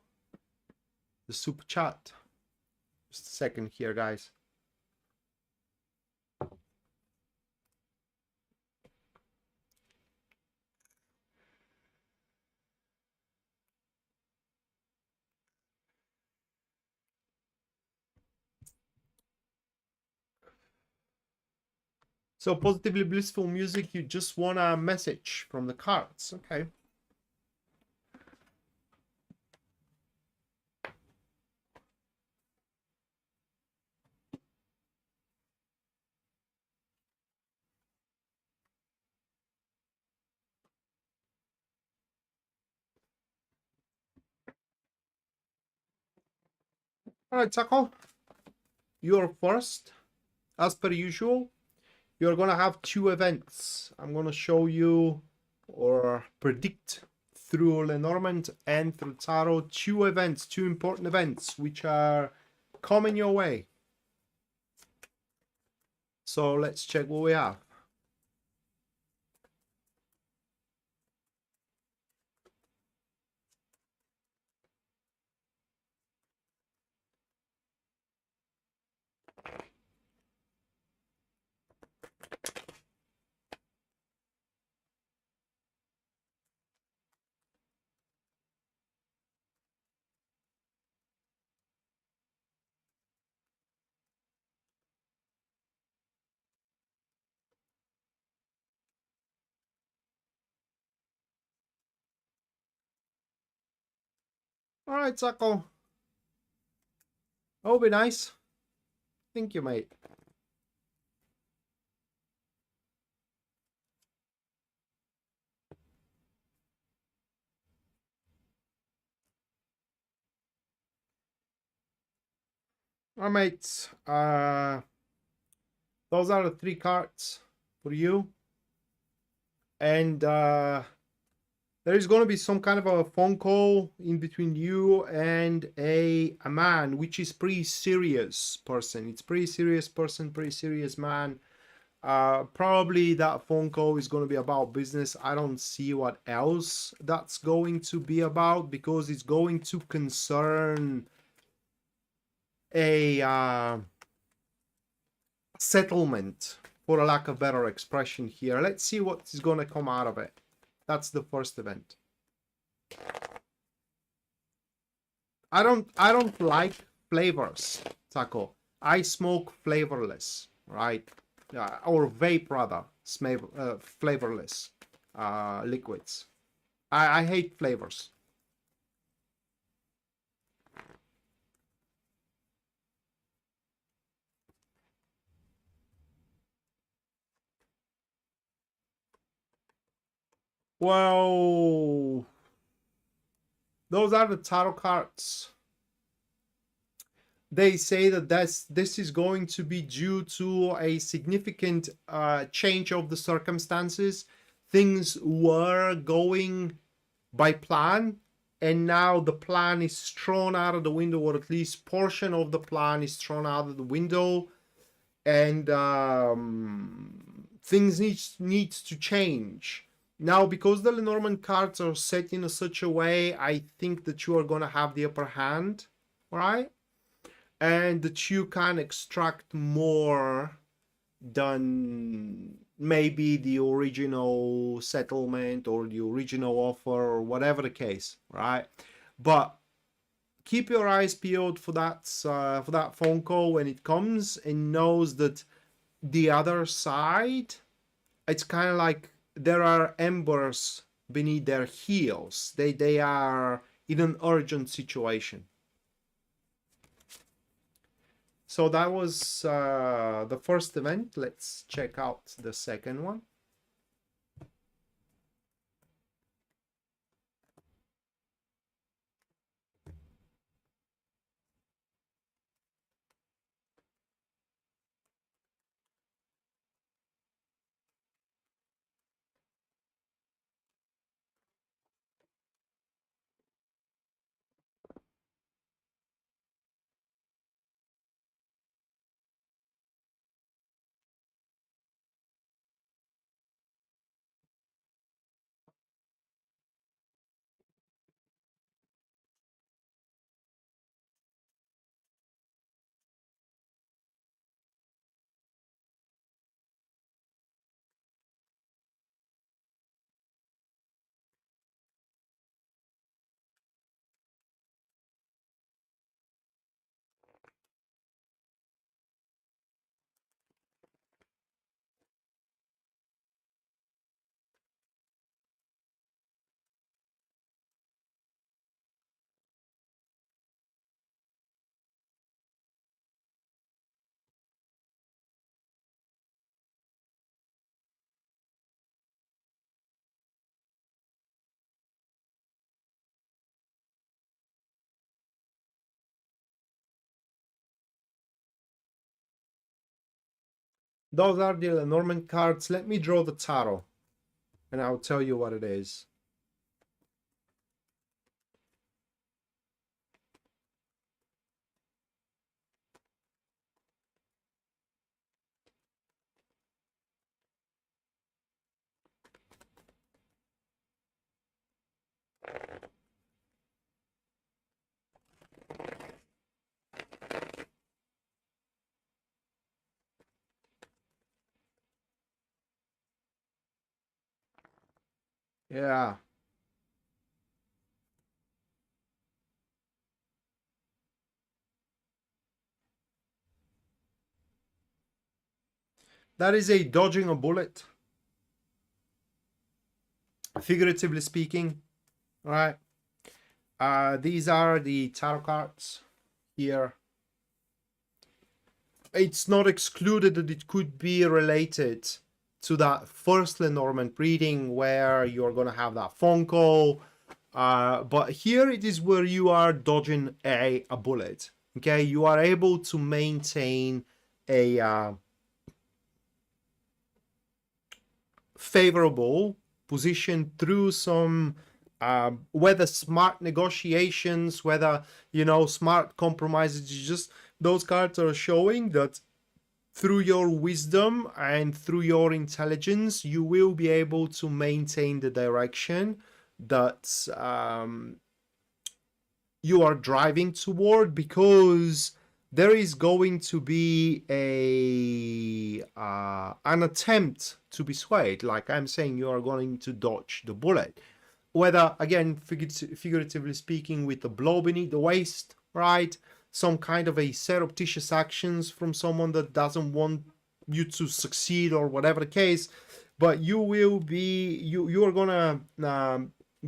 the super chat. Just a second here, guys. So, positively blissful music, you just want a message from the cards. Okay. All right, Taco, you're first. As per usual, you're going to have two events. I'm going to show you or predict through Lenormand and through Tarot two events, two important events, which are coming your way. So let's check what we have. All right, Taco. That'll be nice. Thank you, mate. All right, mates. Those are the three cards for you. And there is going to be some kind of a phone call in between you and a man, which is pretty serious person. It's pretty serious person, pretty serious man. Probably that phone call is going to be about business. I don't see what else that's going to be about, because it's going to concern a settlement, for a lack of better expression here. Let's see what is going to come out of it. That's the first event. I don't like flavors, Taco. I smoke flavorless, right? Or vape rather, flavorless liquids. I hate flavors. Well, Those are the tarot cards. They say that this is going to be due to a significant change of the circumstances. Things were going by plan, and now the plan is thrown out of the window, or at least portion of the plan is thrown out of the window, and things needs to change. Now, because the Lenormand cards are set in such a way, I think that you are going to have the upper hand, right? And that you can extract more than maybe the original settlement or the original offer or whatever the case, right? But keep your eyes peeled for that phone call when it comes, and knows that the other side, it's kind of like there are embers beneath their heels. They are in an urgent situation. So that was the first event. Let's check out the second one. Those are the Lenormand cards. Let me draw the tarot, and I'll tell you what it is. Yeah. That is a dodging a bullet, figuratively speaking, right? These are the tarot cards here. It's not excluded that it could be related to that first Lenormand reading where you're going to have that phone call. But here it is where you are dodging a bullet. Okay, you are able to maintain a favorable position through some whether smart negotiations, whether smart compromises. Just those cards are showing that through your wisdom and through your intelligence, you will be able to maintain the direction that you are driving toward, because there is going to be an attempt to be swayed. Like I'm saying, you are going to dodge the bullet. Whether, again, figuratively speaking, with a blow beneath the waist, right? Some kind of a surreptitious actions from someone that doesn't want you to succeed or whatever the case, but you will be, you are gonna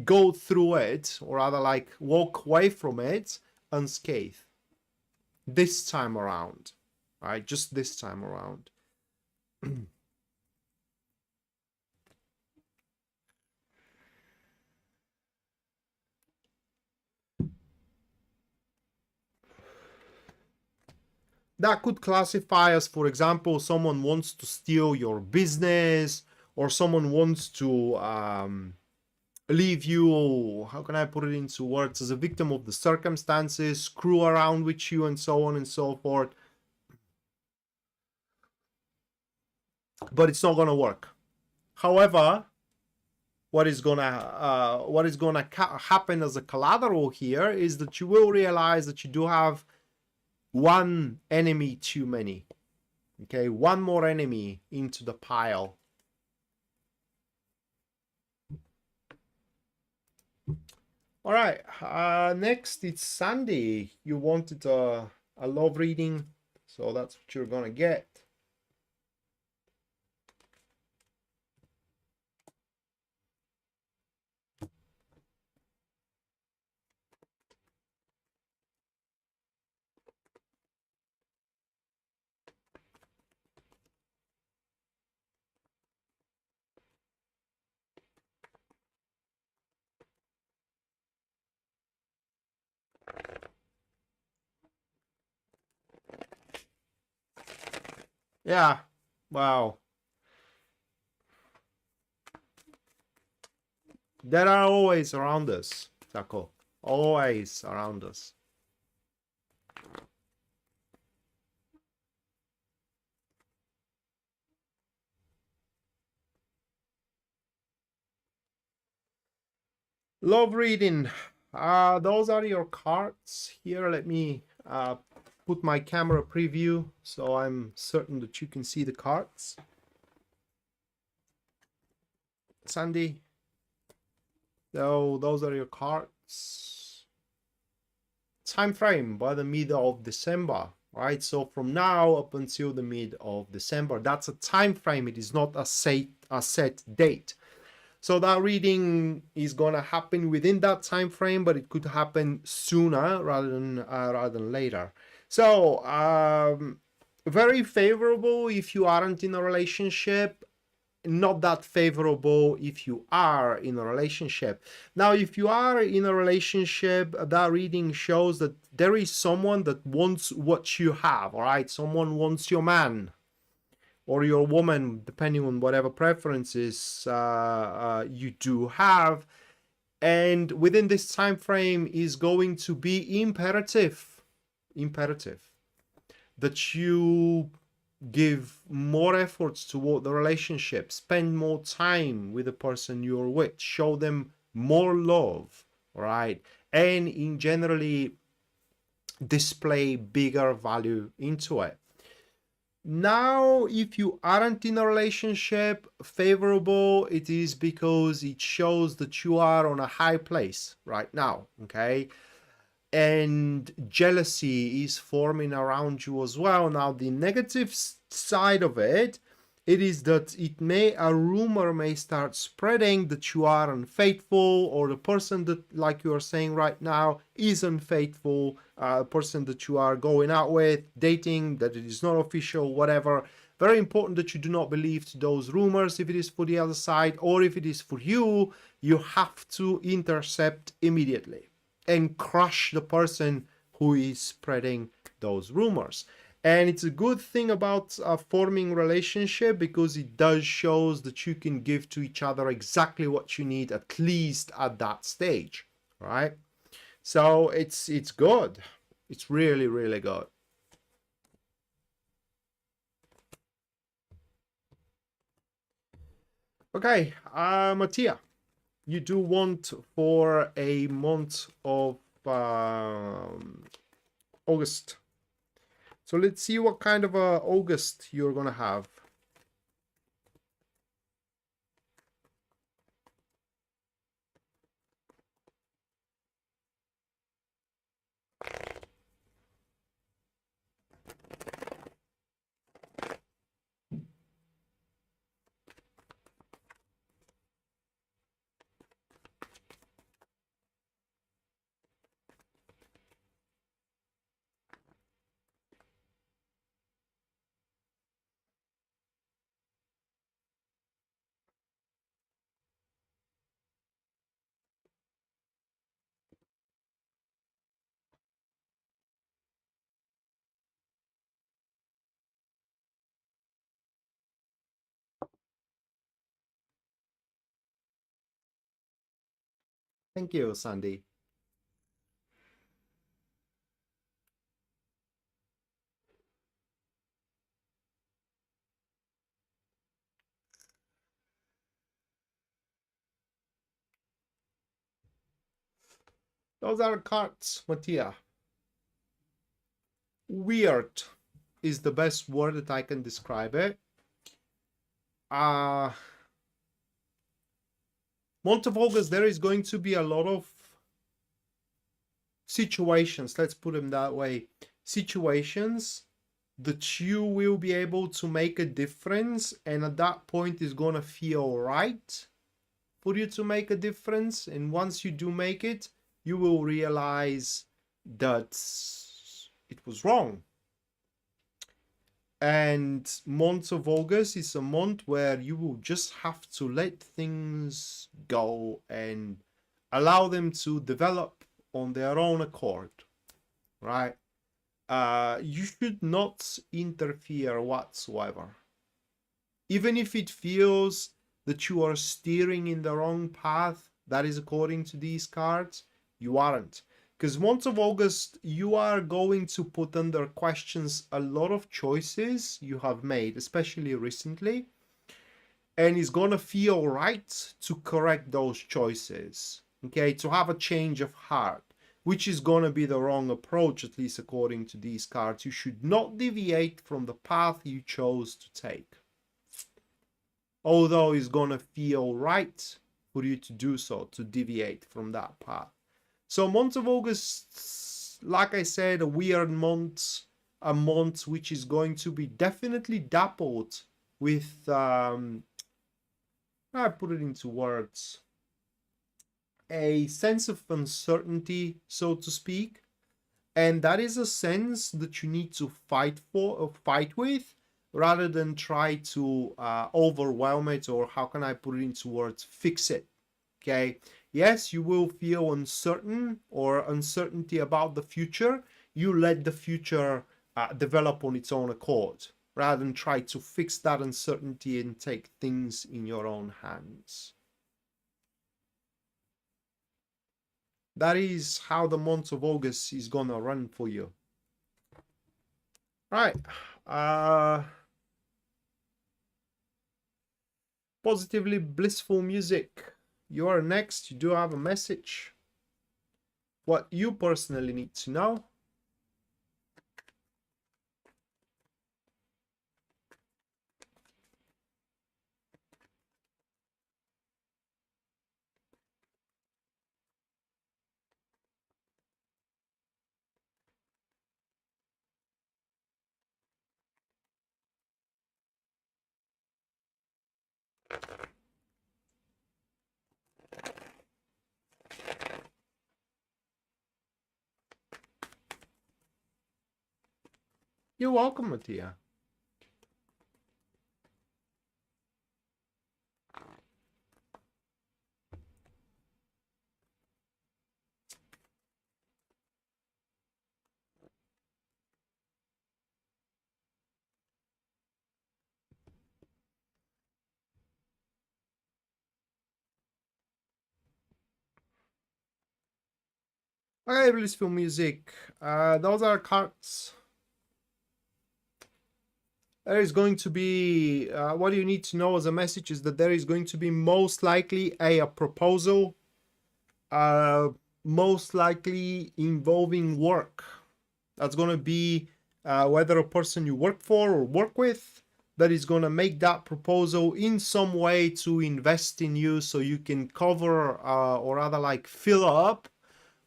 go through it, or rather like walk away from it unscathed this time around, right? Just this time around. That could classify as, for example, someone wants to steal your business, or someone wants to leave you, how can I put it into words, as a victim of the circumstances, screw around with you, and so on and so forth. But it's not going to work. However, what is gonna happen as a collateral here is that you will realize that you do have one enemy too many. Okay, one more enemy into the pile. All right, next it's Sandy. You wanted a love reading, so that's what you're gonna get. Yeah, wow. They are always around us, Taco. Always around us. Love reading. Those are your cards. Here, let me put my camera preview so I'm certain that you can see the cards. Sandy. So those are your cards. Time frame by the middle of December, right? So from now up until the mid of December, that's a time frame. It is not a set date. So that reading is going to happen within that time frame, but it could happen sooner rather than later. So very favorable if you aren't in a relationship. Not that favorable if you are in a relationship. Now, if you are in a relationship, that reading shows that there is someone that wants what you have, all right? Someone wants your man or your woman, depending on whatever preferences you do have. And within this time frame is going to be imperative that you give more efforts toward the relationship, spend more time with the person you're with, show them more love, right? And in generally display bigger value into it. Now, if you aren't in a relationship, favorable, it is because it shows that you are on a high place right now, okay? And jealousy is forming around you as well. Now, the negative side of it, it is that a rumor may start spreading that you are unfaithful, or the person that, like you are saying right now, is unfaithful, person that you are going out with, dating, that it is not official, whatever. Very important that you do not believe to those rumors if it is for the other side, or if it is for you, you have to intercept immediately and crush the person who is spreading those rumors. And it's a good thing about forming relationship, because it does shows that you can give to each other exactly what you need, at least at that stage, right? So it's good. It's really, really good. Okay, Mattia, you do want for a month of August. So let's see what kind of August you're gonna have. Thank you, Sandy. Those are cards, Mattia. Weird is the best word that I can describe it. Month of August, there is going to be a lot of situations, let's put them that way, situations that you will be able to make a difference, and at that point is going to feel right for you to make a difference. And once you do make it, you will realize that it was wrong. And month of August is a month where you will just have to let things go and allow them to develop on their own accord, right? You should not interfere whatsoever. Even if it feels that you are steering in the wrong path, that is according to these cards, you aren't. Because month of August, you are going to put under questions a lot of choices you have made, especially recently. And it's going to feel right to correct those choices, okay? To have a change of heart, which is going to be the wrong approach, at least according to these cards. You should not deviate from the path you chose to take. Although it's going to feel right for you to do so, to deviate from that path. So month of August, like I said, a weird month, a month which is going to be definitely dappled with, I put it into words, a sense of uncertainty, so to speak. And that is a sense that you need to fight for or fight with, rather than try to overwhelm it, or how can I put it into words, fix it. Okay, yes, you will feel uncertain or uncertainty about the future. You let the future develop on its own accord, rather than try to fix that uncertainty and take things in your own hands. That is how the month of August is gonna run for you. Right. Positively blissful music. You are next. You do have a message. What you personally need to know. You're welcome, Mattia. Okay, blissful music. Those are cards. There is going to be, what you need to know as a message is that there is going to be most likely a proposal, most likely involving work. That's going to be whether a person you work for or work with, that is going to make that proposal in some way to invest in you, so you can cover or rather like fill up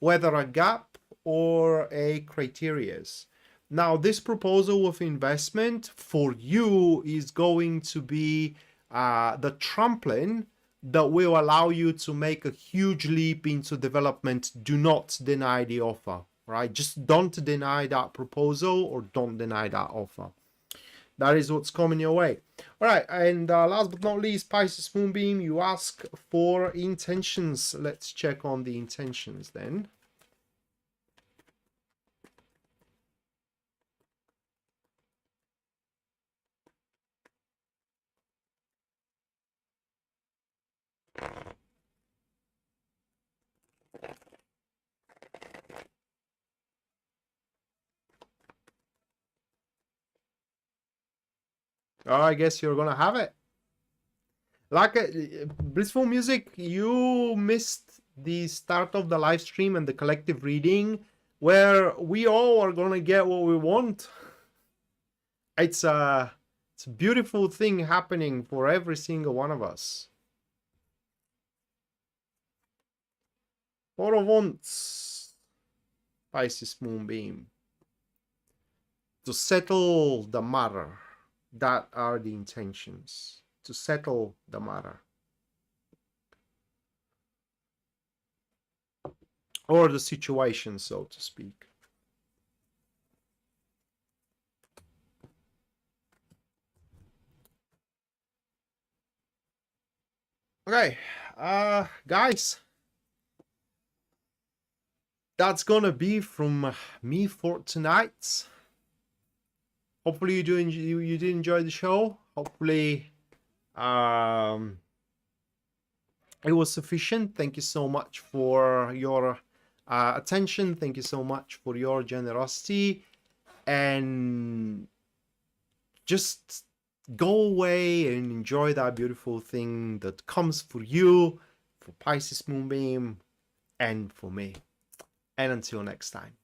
whether a gap or a criterias. Now, this proposal of investment for you is going to be the trampoline that will allow you to make a huge leap into development. Do not deny the offer, right? Just don't deny that proposal, or don't deny that offer. That is what's coming your way. All right, and last but not least, Pisces Moonbeam, you ask for intentions. Let's check on the intentions then. Oh, I guess you're gonna have it. Like Blissful Music, you missed the start of the live stream and the collective reading where we all are gonna get what we want. It's a beautiful thing happening for every single one of us. Four of Wands, Pisces Moonbeam. To settle the matter. That are the intentions. To settle the matter. Or the situation, so to speak. Okay, guys, that's gonna be from me for tonight. Hopefully you did enjoy the show. Hopefully it was sufficient. Thank you so much for your attention. Thank you so much for your generosity, and just go away and enjoy that beautiful thing that comes for you, for Pisces Moonbeam, and for me. And until next time.